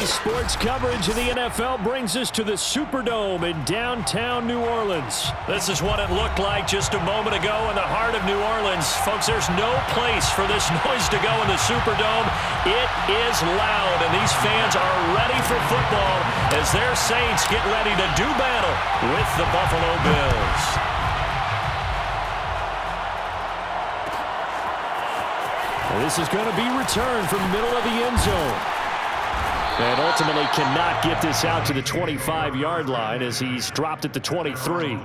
Sports coverage of the NFL brings us to the Superdome in downtown New Orleans. This is what it looked like just a moment ago in the heart of New Orleans. Folks, there's no place for this noise to go in the Superdome. It is loud, and these fans are ready for football as their Saints get ready to do battle with the Buffalo Bills. This is going to be returned from the middle of the end zone. And ultimately cannot get this out to the 25-yard line as he's dropped at the 23.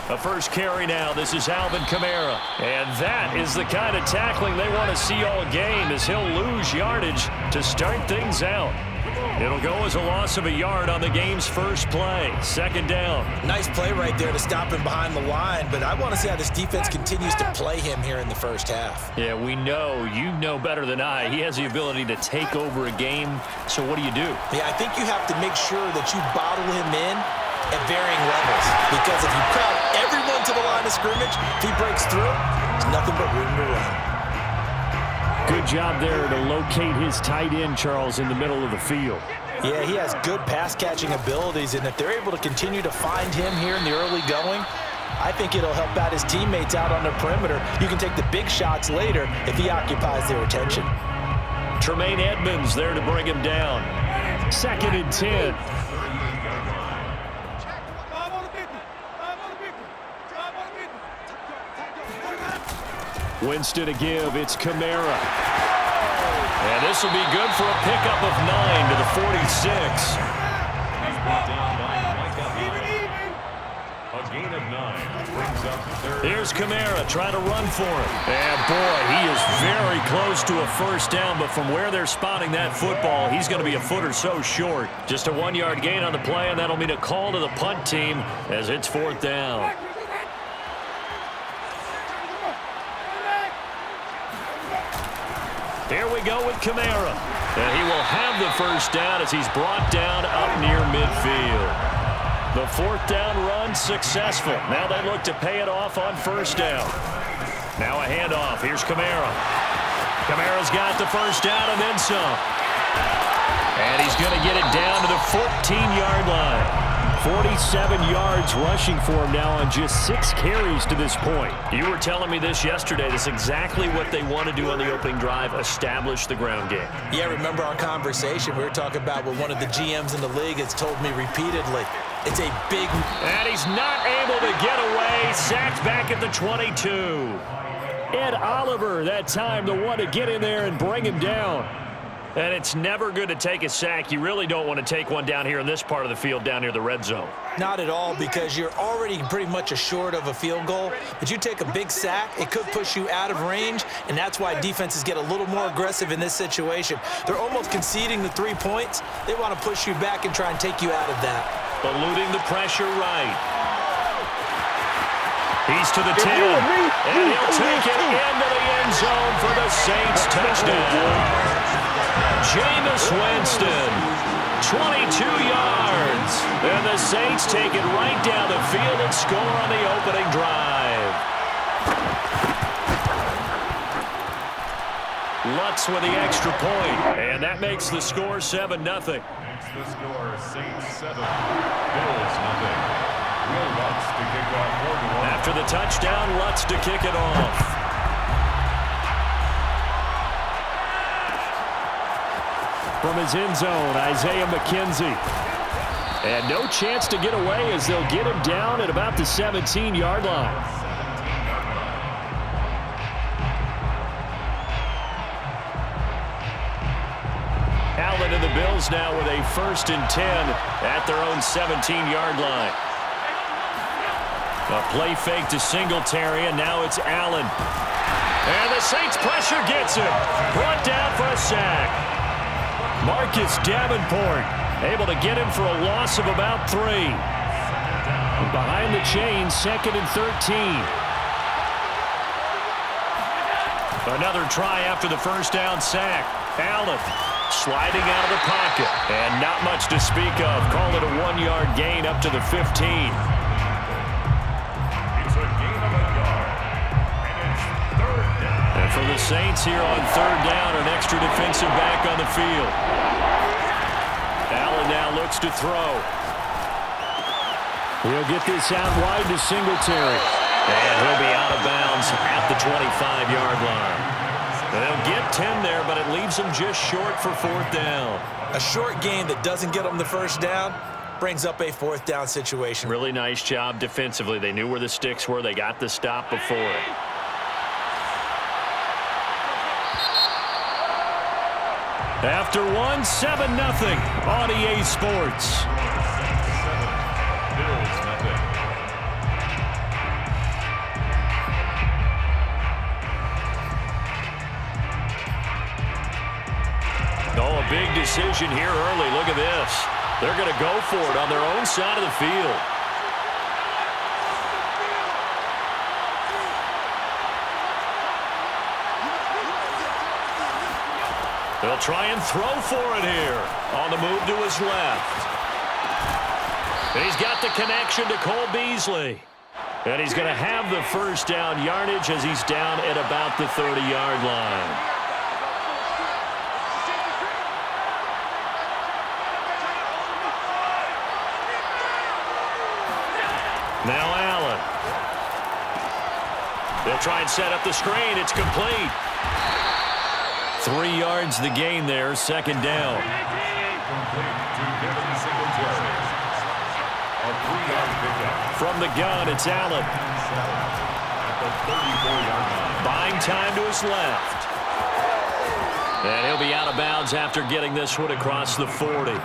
A first carry now. This is Alvin Kamara. And that is the kind of tackling they want to see all game as he'll lose yardage to start things out. It'll go as a loss of a yard on the game's first play. Second down. Nice play right there to stop him behind the line, but I want to see how this defense continues to play him here in the first half. Yeah, we know. You know better than I. He has the ability to take over a game. So what do? Yeah, I think you have to make sure that you bottle him in at varying levels, because if you crowd everyone to the line of scrimmage, if he breaks through, there's nothing but room to run. Good job there to locate his tight end, Charles, in the middle of the field. Yeah, he has good pass-catching abilities, and if they're able to continue to find him here in the early going, I think it'll help out his teammates out on the perimeter. You can take the big shots later if he occupies their attention. Tremaine Edmonds there to bring him down. 2nd and 10. Winston to give. It's Kamara. And this will be good for a pickup of 9 to the 46. A gain of 9 brings up third. Here's Kamara trying to run for him. And boy, he is very close to a first down, but from where they're spotting that football, he's going to be a foot or so short. Just a 1-yard gain on the play, and that'll mean a call to the punt team as it's 4th down. Here we go with Kamara. And he will have the first down as he's brought down up near midfield. The 4th down run successful. Now they look to pay it off on first down. Now a handoff. Here's Kamara. Kamara's got the first down and then some. And he's going to get it down to the 14-yard line. 47 yards rushing for him now on just 6 carries to this point. You were telling me this yesterday. That's exactly what they want to do on the opening drive, establish the ground game. Yeah, remember our conversation? We were talking about what one of the GMs in the league has told me repeatedly. It's a big... And he's not able to get away. Sacked back at the 22. Ed Oliver that time, the one to get in there and bring him down. And it's never good to take a sack. You really don't want to take one down here in this part of the field, down near the red zone. Not at all, because you're already pretty much assured of a field goal. But you take a big sack, it could push you out of range, and that's why defenses get a little more aggressive in this situation. They're almost conceding the 3 points. They want to push you back and try and take you out of that. Eluding the pressure right. He's to the 10, and he'll take it into the end zone for the Saints touchdown. Jameis Winston, 22 yards. And the Saints take it right down the field and score on the opening drive. Lutz with the extra point, and that makes the score 7-0. Makes the score Saints 7, Bills 0. Will Lutz to kick off for New Orleans. After the touchdown, Lutz to kick it off. From his end zone, Isaiah McKenzie. And no chance to get away as they'll get him down at about the 17-yard line. Allen and the Bills now with a 1st and 10 at their own 17-yard line. A play fake to Singletary, and now it's Allen. And the Saints pressure gets him. Brought down for a sack. Marcus Davenport able to get him for a loss of about 3. Behind the chain, 2nd and 13. Another try after the first down sack. Allen sliding out of the pocket. And not much to speak of. Call it a 1-yard gain up to the 15. It's a gain of a yard. And it's third down. And for the Saints here on third down, an extra defensive back on the field. Allen now looks to throw. He'll get this out wide to Singletary. And he'll be out of bounds at the 25-yard line. They'll get 10 there, but it leaves them just short for fourth down. A short gain that doesn't get them the first down brings up a fourth down situation. Really nice job defensively. They knew where the sticks were. They got the stop before it. After one, 7-0 on EA Sports. Bills nothing. Oh, a big decision here early. Look at this. They're going to go for it on their own side of the field. They'll try and throw for it here. On the move to his left. He's got the connection to Cole Beasley. And he's going to have the first down yardage as he's down at about the 30-yard line. Now Allen. They'll try and set up the screen. It's complete. 3 yards the gain there, second down. Complete to Devin Singletary. A 3-yard pickup. From the gun, it's Allen. At the 34-yard line. Buying time to his left. And he'll be out of bounds after getting this one across the 40.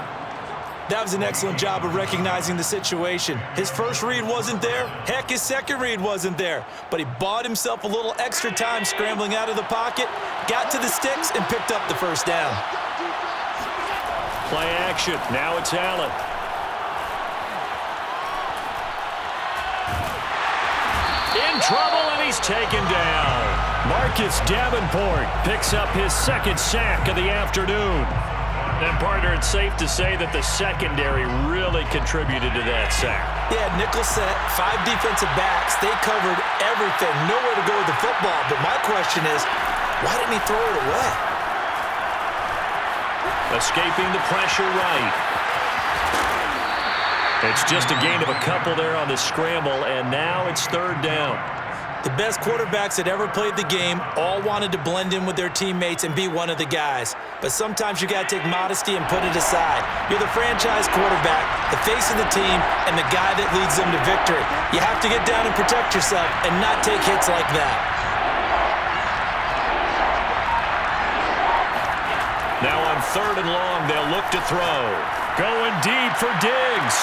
That was an excellent job of recognizing the situation. His first read wasn't there. Heck, his second read wasn't there. But he bought himself a little extra time scrambling out of the pocket, got to the sticks, and picked up the first down. Play action. Now it's Allen. In trouble, and he's taken down. Marcus Davenport picks up his second sack of the afternoon. And, partner, it's safe to say that the secondary really contributed to that sack. Yeah, nickel set, 5 defensive backs. They covered everything. Nowhere to go with the football. But my question is, why didn't he throw it away? Escaping the pressure right. It's just a gain of a couple there on the scramble, and now it's third down. The best quarterbacks that ever played the game all wanted to blend in with their teammates and be one of the guys. But sometimes you got to take modesty and put it aside. You're the franchise quarterback, the face of the team, and the guy that leads them to victory. You have to get down and protect yourself and not take hits like that. Now on third and long, they'll look to throw. Going deep for Diggs.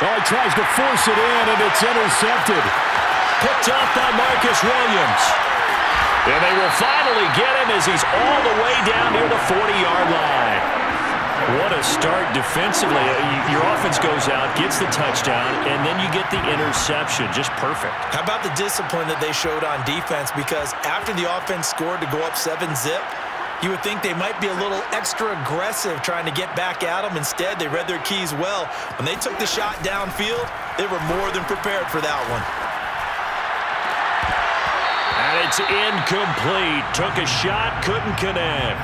Oh, he tries to force it in, and it's intercepted. Picked up by Marcus Williams. And they will finally get him as he's all the way down near the 40-yard line. What a start defensively. Your offense goes out, gets the touchdown, and then you get the interception. Just perfect. How about the discipline that they showed on defense? Because after the offense scored to go up 7-0, you would think they might be a little extra aggressive trying to get back at them. Instead, they read their keys well. When they took the shot downfield, they were more than prepared for that one. And it's incomplete. Took a shot, couldn't connect.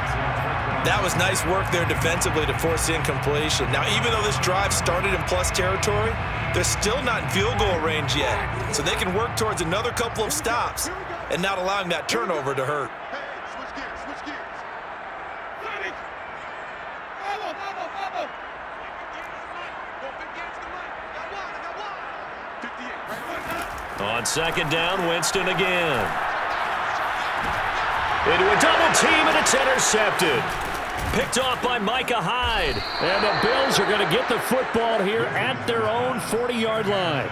That was nice work there defensively to force incompletion. Now, even though this drive started in plus territory, they're still not in field goal range yet. So they can work towards another couple of stops and not allowing that turnover to hurt. On second down, Winston again. Into a double team, and it's intercepted. Picked off by Micah Hyde. And the Bills are going to get the football here at their own 40-yard line.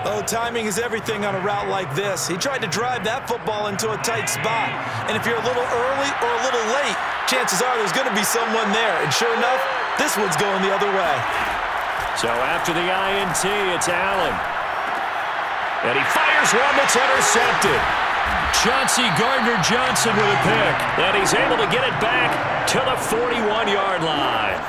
Oh, timing is everything on a route like this. He tried to drive that football into a tight spot. And if you're a little early or a little late, chances are there's going to be someone there. And sure enough, this one's going the other way. So after the INT, it's Allen. And he fires one that's intercepted. Chauncey Gardner-Johnson with a pick. And he's able to get it back to the 41-yard line.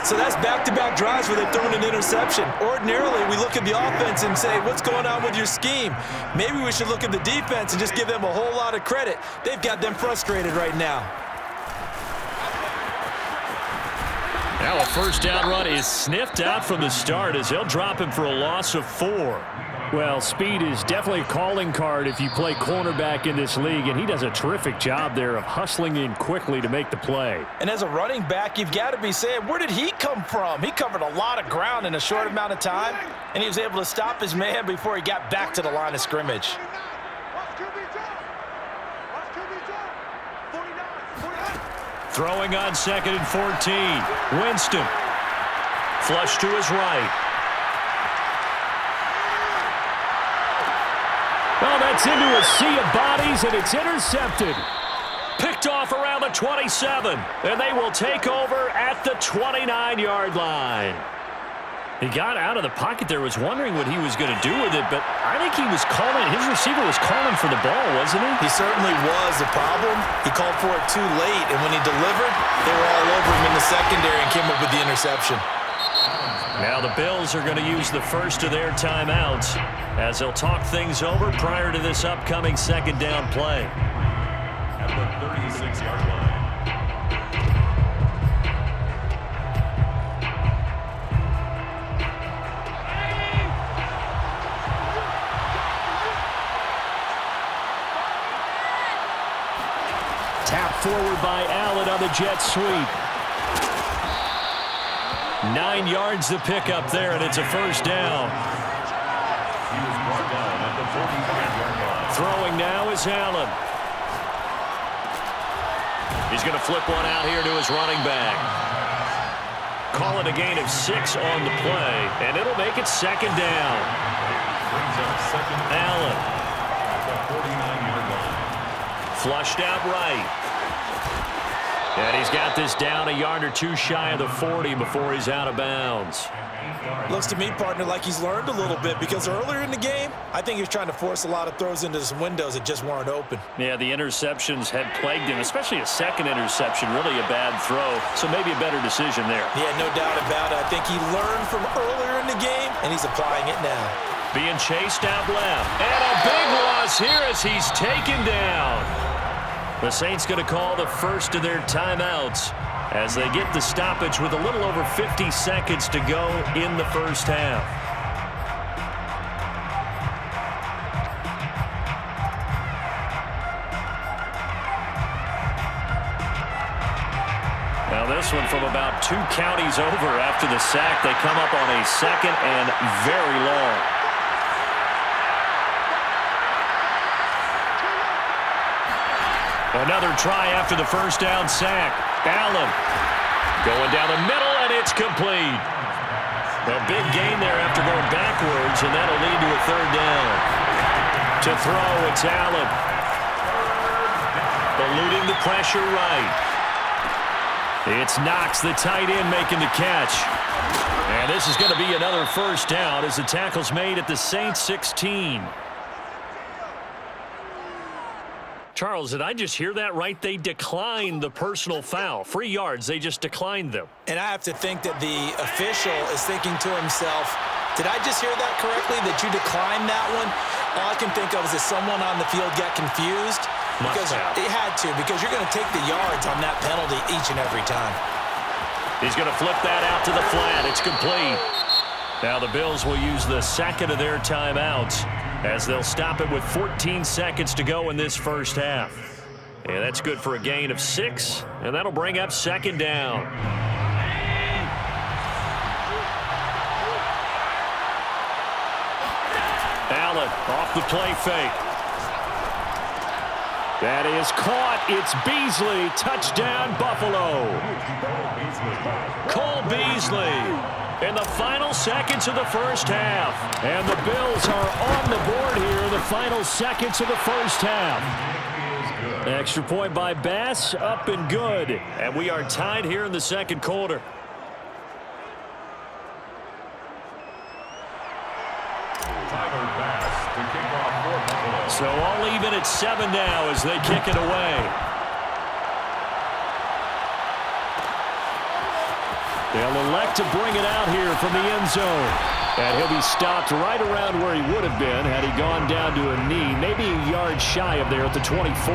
So that's back-to-back drives where they've thrown an interception. Ordinarily, we look at the offense and say, what's going on with your scheme? Maybe we should look at the defense and just give them a whole lot of credit. They've got them frustrated right now. Now a first down run is sniffed out from the start as they'll drop him for a loss of 4. Well, speed is definitely a calling card if you play cornerback in this league, and he does a terrific job there of hustling in quickly to make the play. And as a running back, you've got to be saying, where did he come from? He covered a lot of ground in a short amount of time, and he was able to stop his man before he got back to the line of scrimmage. Throwing on 2nd and 14. Winston. Flush to his right. Well, that's into a sea of bodies, and it's intercepted. Picked off around the 27, and they will take over at the 29-yard line. He got out of the pocket there, was wondering what he was going to do with it, but I think he was calling, his receiver was calling for the ball, wasn't he? He certainly was. The problem, he called for it too late, and when he delivered, they were all over him in the secondary and came up with the interception. Now the Bills are going to use the first of their timeouts as they'll talk things over prior to this upcoming second down play. At the 36-yard line. Tap forward by Allen on the jet sweep. 9 yards to pick up there, and it's a first down. He was brought down at the 45-yard line. Throwing now is Allen. He's going to flip one out here to his running back. Call it a gain of 6 on the play, and it'll make it second down. Brings up second Allen. at the 49-yard line. Flushed out right. And he's got this down a yard or two shy of the 40 before he's out of bounds. Looks to me, partner, like he's learned a little bit because earlier in the game, I think he was trying to force a lot of throws into some windows that just weren't open. Yeah, the interceptions had plagued him, especially a second interception, really a bad throw, so maybe a better decision there. Yeah, no doubt about it. I think he learned from earlier in the game, and he's applying it now. Being chased out left. And a big loss here as he's taken down. The Saints going to call the first of their timeouts as they get the stoppage with a little over 50 seconds to go in the first half. Now this one from about 2 counties over after the sack. They come up on a second and very long. Another try after the first down sack. Allen going down the middle, and it's complete. A big gain there after going backwards, and that'll lead to a third down. To throw, it's Allen. Eluding the pressure right. It's Knox, the tight end, making the catch. And this is going to be another first down as the tackle's made at the Saints 16. Charles, did I just hear that right? They declined the personal foul. 3 yards, they just declined them. And I have to think that the official is thinking to himself, did I just hear that correctly, that you declined that one? All I can think of is that someone on the field got confused. Because it had to, because you're going to take the yards on that penalty each and every time. He's going to flip that out to the flat. It's complete. Now the Bills will use the second of their timeouts as they'll stop it with 14 seconds to go in this first half. And that's good for a gain of 6, and that'll bring up second down. Allen off the play fake. That is caught. It's Beasley. Touchdown, Buffalo. Cole Beasley in the final seconds of the first half. And the Bills are on the board here in the final seconds of the first half. Extra point by Bass, up and good. And we are tied here in the second quarter. So all even at 7 now as they kick it away. They'll elect to bring it out here from the end zone. And he'll be stopped right around where he would have been had he gone down to a knee, maybe a yard shy of there at the 24.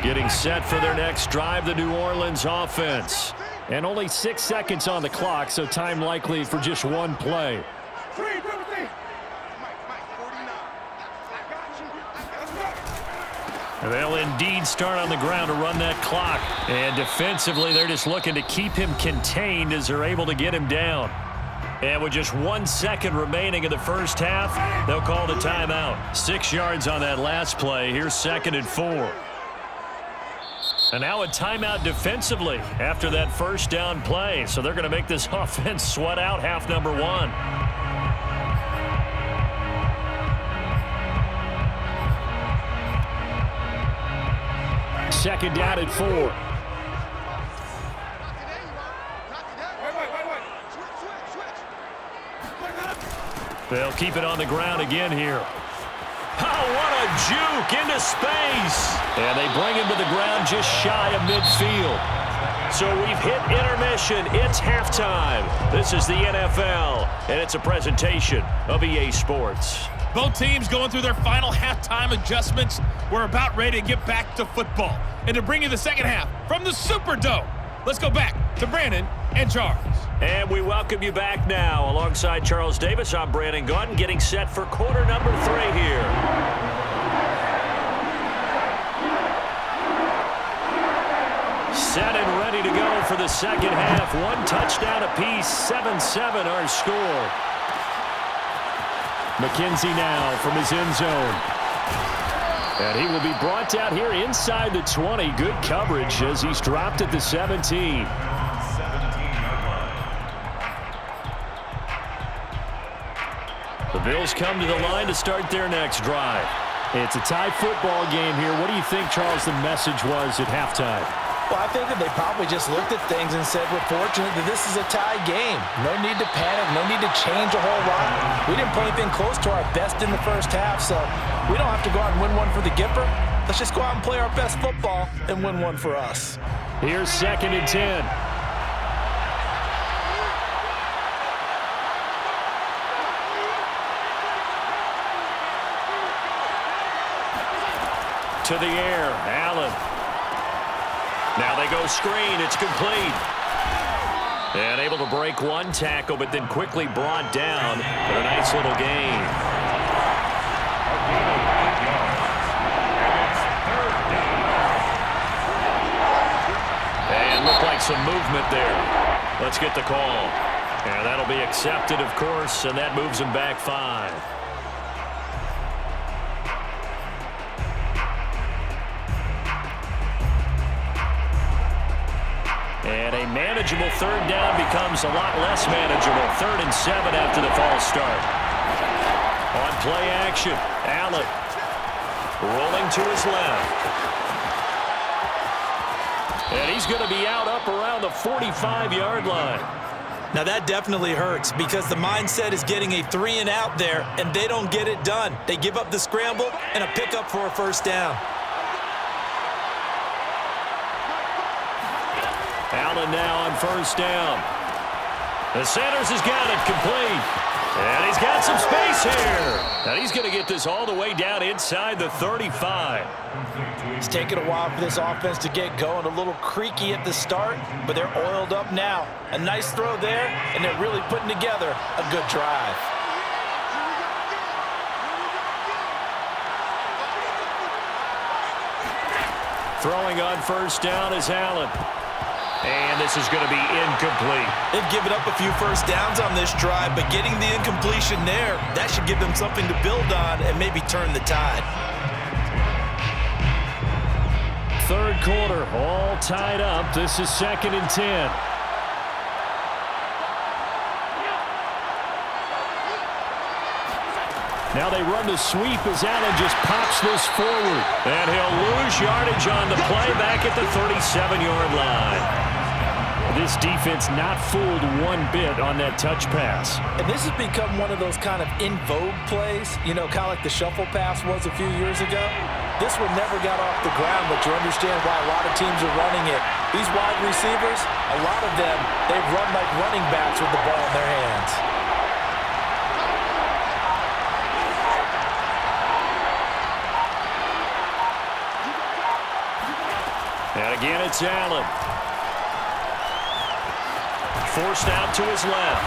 Getting set for their next drive, the New Orleans offense. And only 6 seconds on the clock, so time likely for just one play. They'll indeed start on the ground to run that clock. And defensively, they're just looking to keep him contained as they're able to get him down. And with just 1 second remaining in the first half, they'll call the timeout. 6 yards on that last play. Here's 2nd and 4. And now a timeout defensively after that first down play. So they're going to make this offense sweat out half number 1. Second down at 4. They'll keep it on the ground again here. Oh, what a juke into space. And they bring him to the ground just shy of midfield. So we've hit intermission. It's halftime. This is the NFL, and it's a presentation of EA Sports. Both teams going through their final halftime adjustments. We're about ready to get back to football. And to bring you the second half from the Superdome, let's go back to Brandon and Charles. And we welcome you back now. Alongside Charles Davis, I'm Brandon Gaudin, getting set for quarter number 3 here. Set and ready to go for the second half. 1 touchdown apiece, 7-7 our score. McKenzie now from his end zone. And he will be brought down here inside the 20. Good coverage as he's dropped at the 17. The Bills come to the line to start their next drive. It's a tie football game here. What do you think, Charles, the message was at halftime? Well, I think that they probably just looked at things and said, we're fortunate that this is a tie game. No need to panic, no need to change a whole lot. We didn't play anything close to our best in the first half, so we don't have to go out and win one for the Gipper. Let's just go out and play our best football and win one for us. Here's 2nd and 10. To the air, Allen. Now they go screen. It's complete. And able to break one tackle, but then quickly brought down for a nice little gain. And looked like some movement there. Let's get the call. And that'll be accepted, of course, and that moves him back 5. And a manageable 3rd down becomes a lot less manageable. 3rd and 7 after the false start. On play action, Allen rolling to his left. And he's going to be out up around the 45-yard line. Now that definitely hurts because the mindset is getting a 3 and out there, and they don't get it done. They give up the scramble and a pickup for a first down. Allen now on first down. The Sanders has got it complete. And he's got some space here. And he's going to get this all the way down inside the 35. It's taken a while for this offense to get going. A little creaky at the start, but they're oiled up now. A nice throw there, and they're really putting together a good drive. Throwing on first down is Allen. And this is going to be incomplete. They've given up a few first downs on this drive, but getting the incompletion there, that should give them something to build on and maybe turn the tide. 3rd quarter, all tied up. This is 2nd and 10. Now they run the sweep as Allen just pops this forward. And he'll lose yardage on the play back at the 37-yard line. this defense not fooled one bit on that touch pass. And this has become one of those kind of in vogue plays, you know, kind of like the shuffle pass was a few years ago. This one never got off the ground, but you understand why a lot of teams are running it. These wide receivers, a lot of them, they run like running backs with the ball in their hands. And again, it's Allen. Forced out to his left.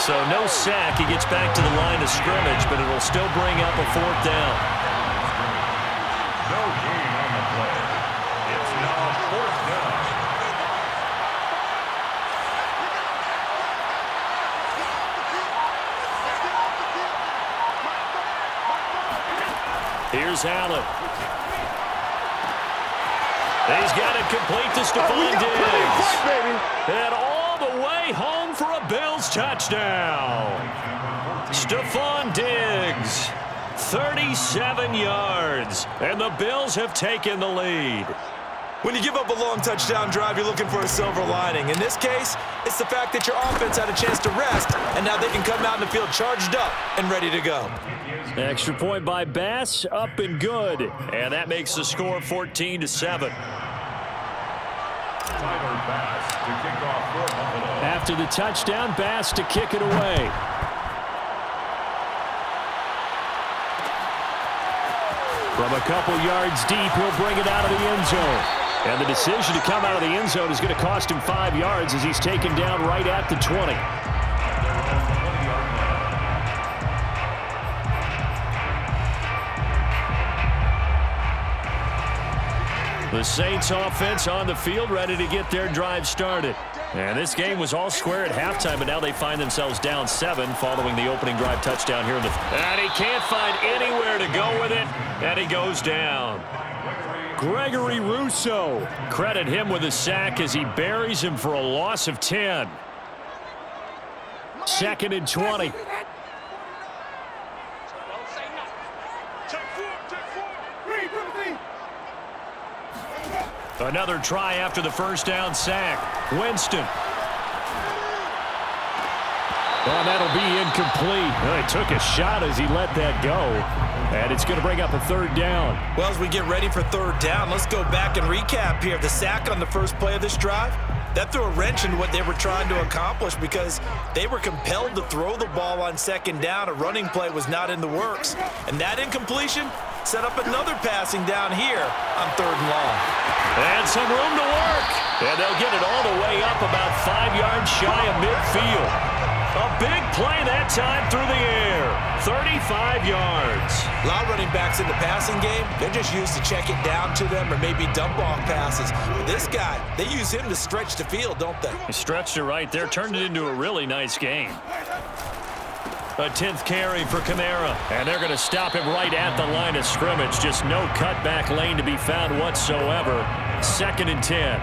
So no sack. He gets back to the line of scrimmage, but it'll still bring up a 4th down. No gain on the play. It's now 4th down. Here's Allen. He's got it complete to Stephon Diggs. And all the way home for a Bills touchdown. Stephon Diggs, 37 yards. And the Bills have taken the lead. When you give up a long touchdown drive, you're looking for a silver lining. In this case, it's the fact that your offense had a chance to rest, and now they can come out in the field charged up and ready to go. Extra point by Bass, up and good. And that makes the score 14-7. Tyler Bass to kick off for Buffalo. After the touchdown, Bass to kick it away. From a couple yards deep, he'll bring it out of the end zone. And the decision to come out of the end zone is going to cost him 5 yards as he's taken down right at the 20. The Saints offense on the field, ready to get their drive started. And this game was all square at halftime, but now they find themselves down 7 following the opening drive touchdown here in the... And he can't find anywhere to go with it, and he goes down. Gregory Rousseau. Credit him with a sack as he buries him for a loss of 10. 2nd and 20. Another try after the first down sack. Winston. Well, that'll be incomplete. Well, he took a shot as he let that go. And it's going to bring up a 3rd down. Well, as we get ready for 3rd down, let's go back and recap here. The sack on the first play of this drive, that threw a wrench into what they were trying to accomplish because they were compelled to throw the ball on 2nd down. A running play was not in the works. And that incompletion set up another passing down here on 3rd and long. And some room to work. And they'll get it all the way up about 5 yards shy of midfield. A big play that time through the air. 35 yards. A lot of running backs in the passing game, they're just used to check it down to them or maybe dump off passes. But this guy, they use him to stretch the field, don't they? He stretched it right there, turned it into a really nice game. A 10th carry for Kamara. And they're going to stop him right at the line of scrimmage. Just no cutback lane to be found whatsoever. 2nd and 10.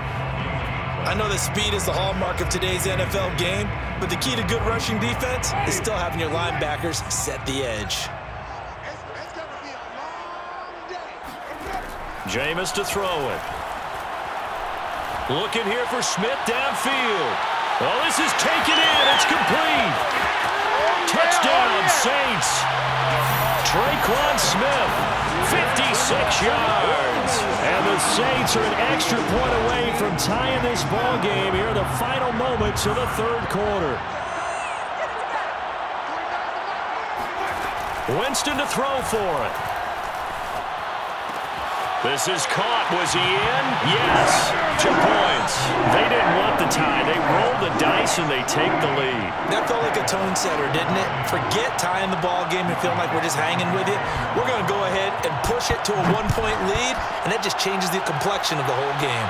I know that speed is the hallmark of today's NFL game, but the key to good rushing defense is still having your linebackers set the edge. Jameis to throw it. Looking here for Smith downfield. Well, this is taken in. It's complete. Touchdown, Saints. Traquan Smith, 56 yards. And the Saints are an extra point away from tying this ball game here in the final moments of the 3rd quarter. Winston to throw for it. This is caught. Was he in? Yes. 2 points. They didn't want the tie. They rolled the dice and they take the lead. That felt like a tone setter, didn't it? Forget tying the ball game and feeling like we're just hanging with it. We're going to go ahead and push it to a 1-point lead, and that just changes the complexion of the whole game.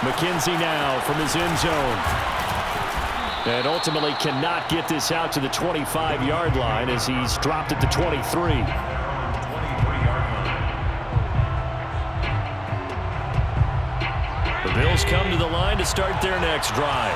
McKenzie now from his end zone. And ultimately cannot get this out to the 25-yard line as he's dropped at the 23. The Bills come to the line to start their next drive.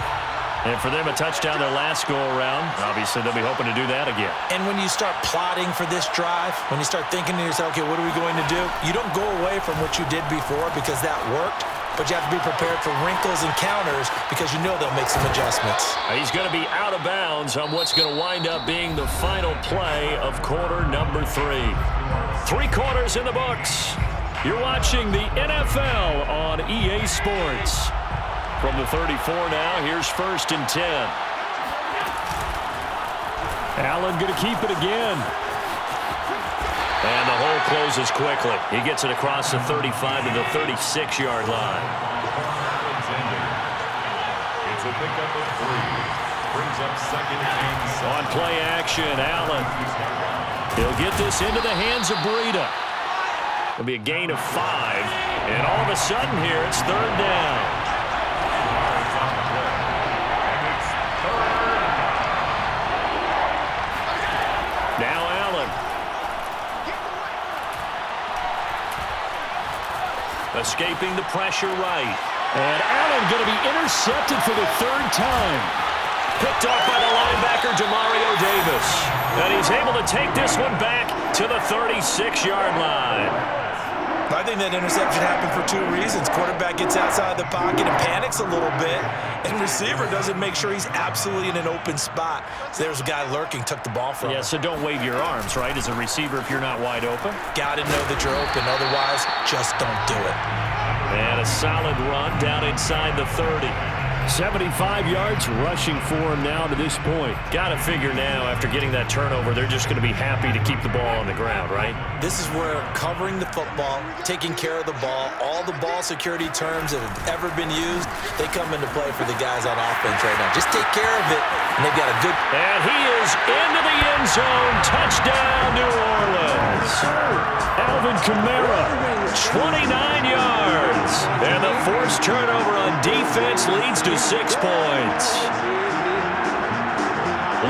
And for them, a touchdown their last go-around. Obviously, they'll be hoping to do that again. And when you start plotting for this drive, when you start thinking to yourself, okay, what are we going to do? You don't go away from what you did before because that worked. but you have to be prepared for wrinkles and counters because you know they'll make some adjustments. He's going to be out of bounds on what's going to wind up being the final play of quarter number 3. 3 quarters in the books. You're watching the NFL on EA Sports. From the 34 now, here's 1st and 10. Allen going to keep it again. And the hole closes quickly. He gets it across the 35 to the 36-yard line. It's a pickup of 3. Brings up 2nd and 7. On play action, Allen. He'll get this into the hands of Breida. It'll be a gain of 5. And all of a sudden here, it's 3rd down. Now Allen. Escaping the pressure right. And Allen going to be intercepted for the 3rd time. Picked off by the linebacker, Demario Davis. And he's able to take this one back to the 36-yard line. I think that interception happened for 2 reasons. Quarterback gets outside the pocket and panics a little bit, and receiver doesn't make sure he's absolutely in an open spot. So there's a guy lurking, took the ball from him. Yeah, so don't wave your arms, right, as a receiver if you're not wide open. Got to know that you're open. Otherwise, just don't do it. And a solid run down inside the 30. 75 yards rushing for him now to this point. Got to figure now, after getting that turnover, they're just going to be happy to keep the ball on the ground, right? This is where covering the football, taking care of the ball, all the ball security terms that have ever been used, they come into play for the guys on offense right now. Just take care of it, and they've got a good... And he is into the end zone. Touchdown, New Orleans. Alvin Kamara, 29 yards. And the forced turnover on defense leads to 6 points.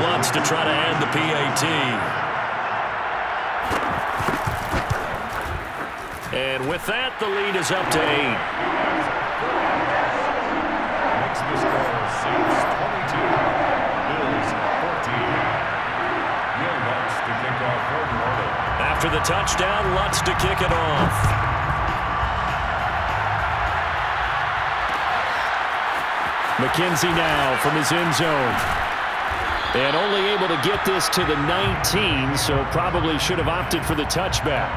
Lutz to try to add the PAT. And with that, the lead is up to 8. Makes the score Saints 22, Bills 14. Will Lutz to kick off for New Orleans. After the touchdown, Lutz to kick it off. McKenzie now from his end zone. And only able to get this to the 19, so probably should have opted for the touchback.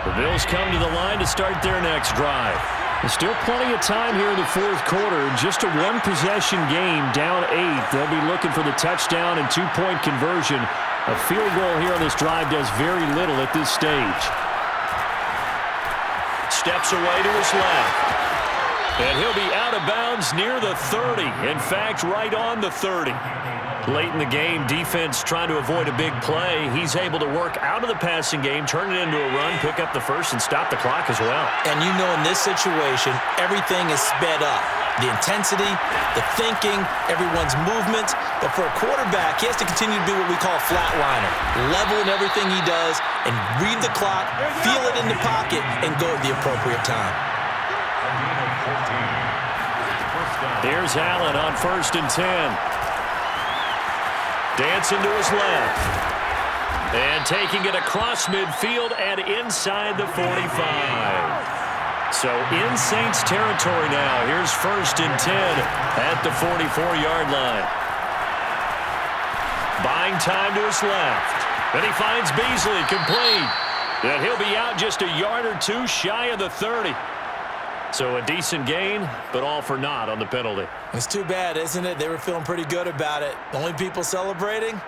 The Bills come to the line to start their next drive. There's still plenty of time here in the 4th quarter. Just a 1-possession game, down 8. They'll be looking for the touchdown and 2-point conversion. A field goal here on this drive does very little at this stage. Steps away to his left. And he'll be out of bounds near the 30. In fact, right on the 30. Late in the game, defense trying to avoid a big play. He's able to work out of the passing game, turn it into a run, pick up the first, and stop the clock as well. And you know in this situation, everything is sped up. The intensity, the thinking, everyone's movement. But for a quarterback, he has to continue to do what we call a flatliner. Level in everything he does and read the clock, feel it in the pocket, and go at the appropriate time. Here's Allen on 1st and 10. Dancing to his left. And taking it across midfield and inside the 45. So in Saints territory now. Here's 1st and 10 at the 44-yard line. Buying time to his left. Then he finds Beasley complete. And he'll be out just a yard or 2 shy of the 30. So a decent gain, but all for naught on the penalty. It's too bad, isn't it? They were feeling pretty good about it. The only people celebrating,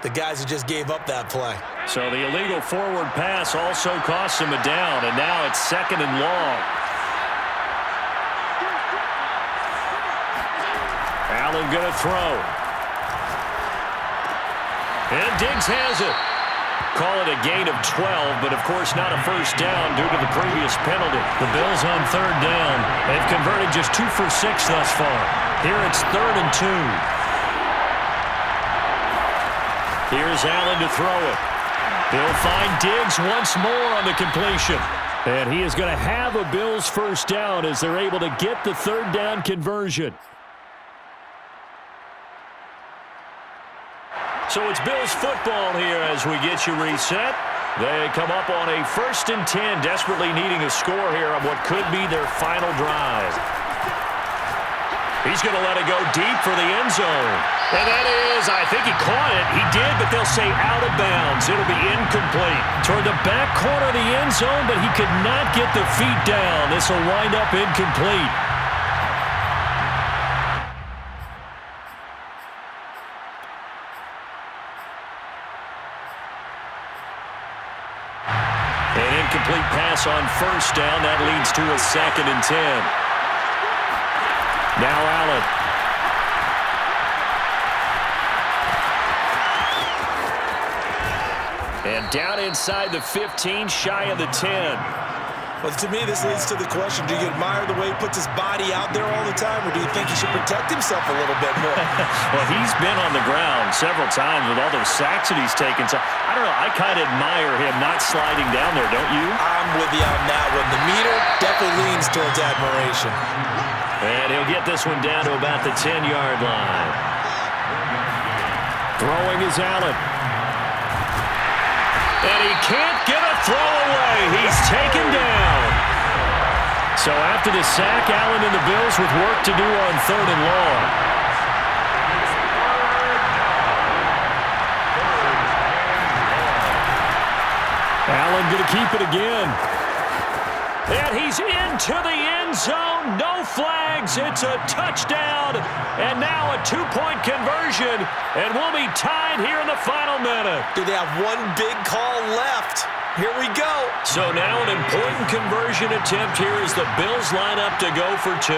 the guys who just gave up that play. So the illegal forward pass also costs him a down, and now it's 2nd and long. Allen going to throw. And Diggs has it. Call it a gain of 12, but of course not a first down due to the previous penalty. The Bills on 3rd down. They've converted just 2 for 6 thus far. Here it's 3rd and 2. Here's Allen to throw it. They'll find Diggs once more on the completion. And he is going to have a Bills first down as they're able to get the 3rd down conversion. So it's Bills football here as we get you reset. They come up on a 1st and 10, desperately needing a score here on what could be their final drive. He's going to let it go deep for the end zone. And that is, I think he caught it. He did, but they'll say out of bounds. It'll be incomplete. Toward the back corner of the end zone, but he could not get the feet down. This will wind up incomplete. An incomplete pass on 1st down. That leads to a 2nd and 10. Now Allen. And down inside the 15, shy of the 10. Well, to me, this leads to the question, do you admire the way he puts his body out there all the time, or do you think he should protect himself a little bit more? Well, he's been on the ground several times with all those sacks that he's taken. So, I don't know, I kind of admire him not sliding down there, don't you? I'm with you on that one. The meter definitely leans towards admiration. And he'll get this one down to about the 10-yard line. Throwing is Allen. And he can't get a throw away. He's taken down. So after the sack, Allen and the Bills with work to do on 3rd and long. Allen going to keep it again. And he's into the end zone. No flags. It's a touchdown. And now a 2-point conversion. And we'll be tied here in the final minute. Do they have one big call left? Here we go. So now an important conversion attempt here as the Bills line up to go for 2.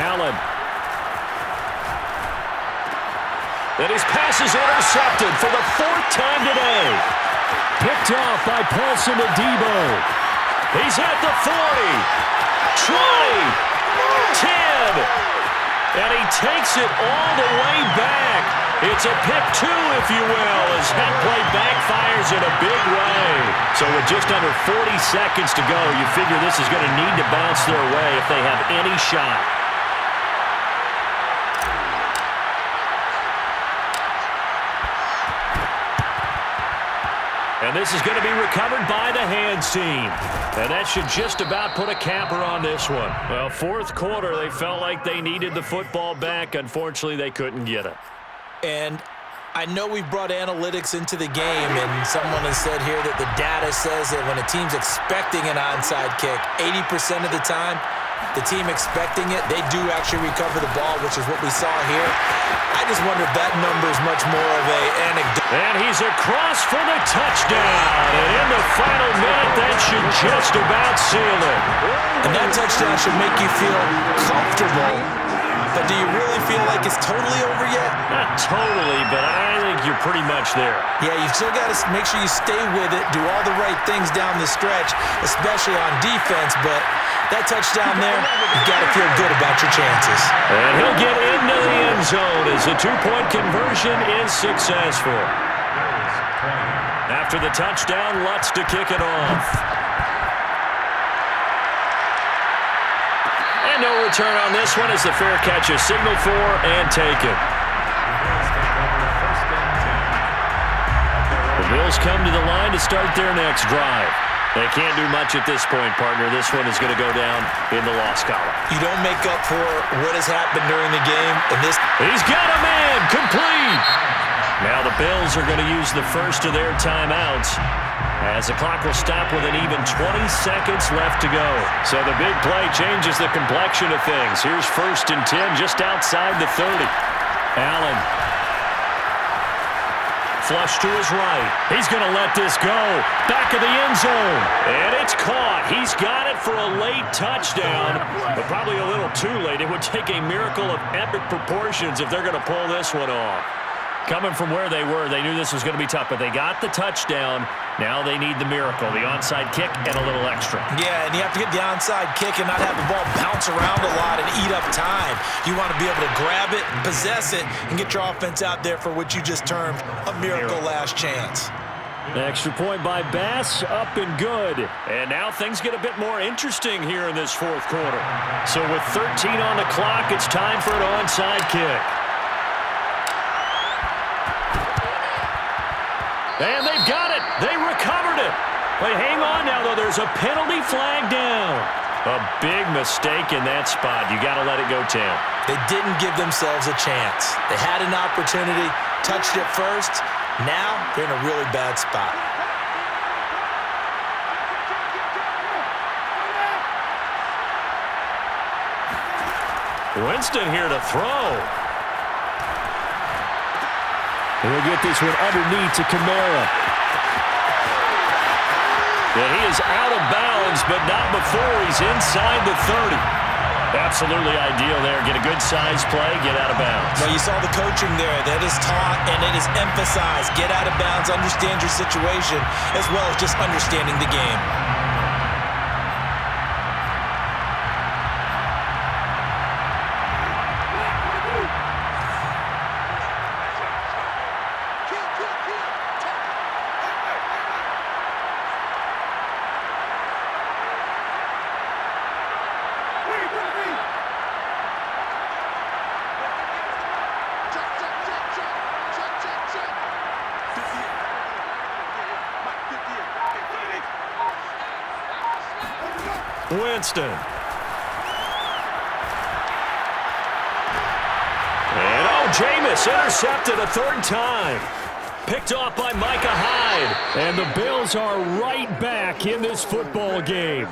Allen. And his pass is intercepted for the 4th time today. Picked off by Paulson Adebo. He's at the 40, 20, 10, and he takes it all the way back. It's a pick 2, if you will, as that play backfires in a big way. So with just under 40 seconds to go, you figure this is going to need to bounce their way if they have any shot. And this is going to be recovered by the hands team. And that should just about put a capper on this one. Well, 4th quarter, they felt like they needed the football back. Unfortunately, they couldn't get it. And I know we've brought analytics into the game, and someone has said here that the data says that when a team's expecting an onside kick, 80% of the time, the team expecting it, they do actually recover the ball, which is what we saw here. I just wonder if that number is much more of an anecdote. And he's across for the touchdown. And in the final minute, that should just about seal it. And that touchdown should make you feel comfortable. But do you really feel like it's totally over yet? Not totally, but I think you're pretty much there. Yeah, you've still got to make sure you stay with it, do all the right things down the stretch, especially on defense. But that touchdown there, you've got to feel good about your chances. And he'll get into the end zone as the 2-point conversion is successful. After the touchdown, Lutz to kick it off. And no return on this one as the fair catch is signaled for and taken. The Bills come to the line to start their next drive. They can't do much at this point, partner. This one is going to go down in the loss column. You don't make up for what has happened during the game. And this, he's got a man complete. Now the Bills are going to use the first of their timeouts as the clock will stop with an even 20 seconds left to go. So the big play changes the complexion of things. Here's 1st and 10 just outside the 30. Allen. Flush to his right. He's going to let this go. Back of the end zone. And it's caught. He's got it for a late touchdown, but probably a little too late. It would take a miracle of epic proportions if they're going to pull this one off. Coming from where they were, they knew this was going to be tough, but they got the touchdown. Now they need the miracle, the onside kick and a little extra. Yeah, and you have to get the onside kick and not have the ball bounce around a lot and eat up time. You want to be able to grab it, possess it, and get your offense out there for what you just termed a miracle last chance. Extra point by Bass, up and good. And now things get a bit more interesting here in this 4th quarter. So with 13 on the clock, it's time for an onside kick. And they've got it. They recovered it. But hang on now, though. There's a penalty flag down. A big mistake in that spot. You got to let it go, Tam. They didn't give themselves a chance. They had an opportunity, touched it first. Now they're in a really bad spot. Winston here to throw. And we'll get this one underneath to Kamara. And he is out of bounds, but not before he's inside the 30. Absolutely ideal there. Get a good size play, get out of bounds. Well, you saw the coaching there. That is taught and it is emphasized. Get out of bounds, understand your situation, as well as just understanding the game. Winston. And Jameis intercepted a third time. Picked off by Micah Hyde. And the Bills are right back in this football game.